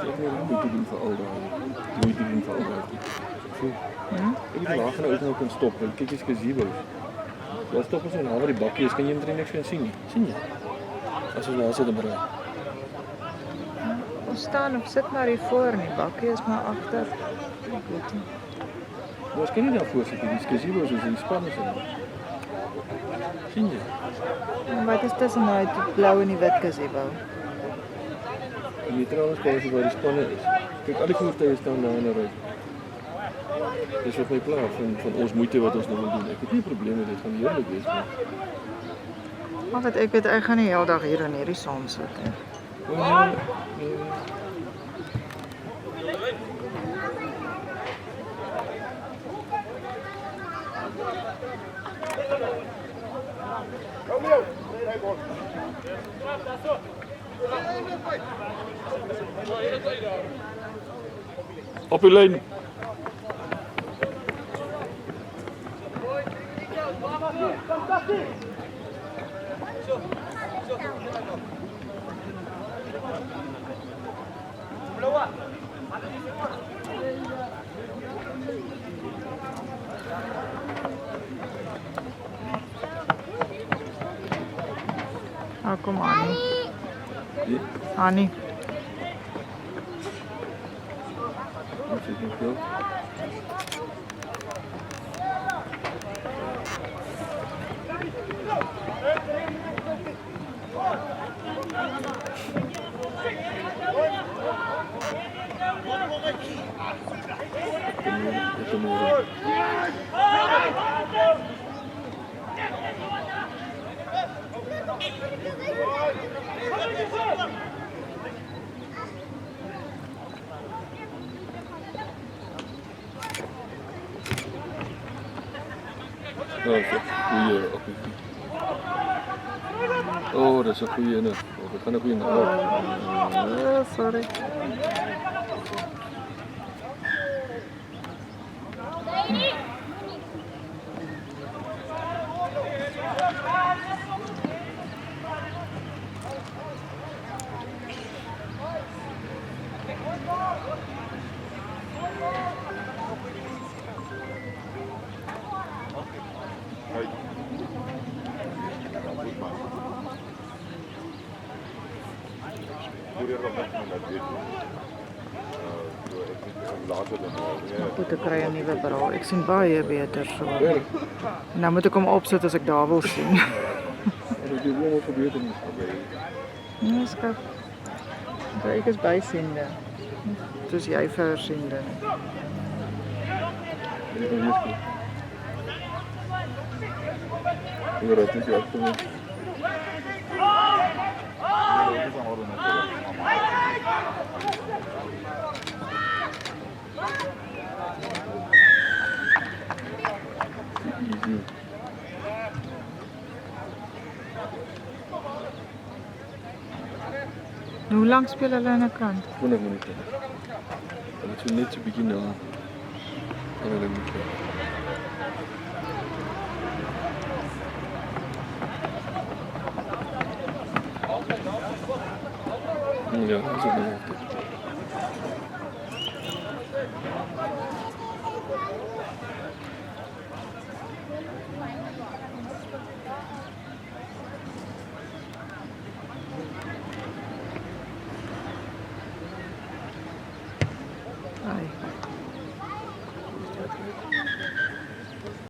ek nie moeite doen vir al daai. Moeite doen vir al daai. So, ek het laag en nou kan stop. Want kyk jy's gazebo. Daar stop ons en waar die bakkie is, kan jy eintlik niks gaan sien nie. Sien jy? As ons daar sit en braai. Ons staan of sit maar hier voor en die bakkie is maar agter. Ek weet nie. Maar ons kan nie daarvoor sit nie. Die gazebo is die span is in. Sien jy? En wat is tussen daai blou en die wit gazebo? Die trouwens kyk waar die spanne is. Kyk, al die voertuie staan daar in 'n ry. Dis wat my pla van ons moeite wat ons nou wil doen. Ek het nie 'n probleem met dit, gaan heerlik wees nie. Maar wat ek weet, ek gaan nie heeldag hier in hierdie son sit nie. Kom hier. Op die lyn. Ah, kom Annie. Wie? Annie. Wat is dit nou? Oh, dat is een goede ene. We gaan een goede ene. Sorry. Ek kry 'n nuwe bra. Ek sien baie beter so. En nou moet ek hom opsit as ek daar wil sien. Dat jy wel probeer om Nee, skat. Ek is bysiende. Soos jy versiende. Ja, dat is echt goed. Hoe lang speel hulle aan 'n kant? 20 minute. Hulle het so net so bietjie na. En hulle moet. Ja, dat is ook nog.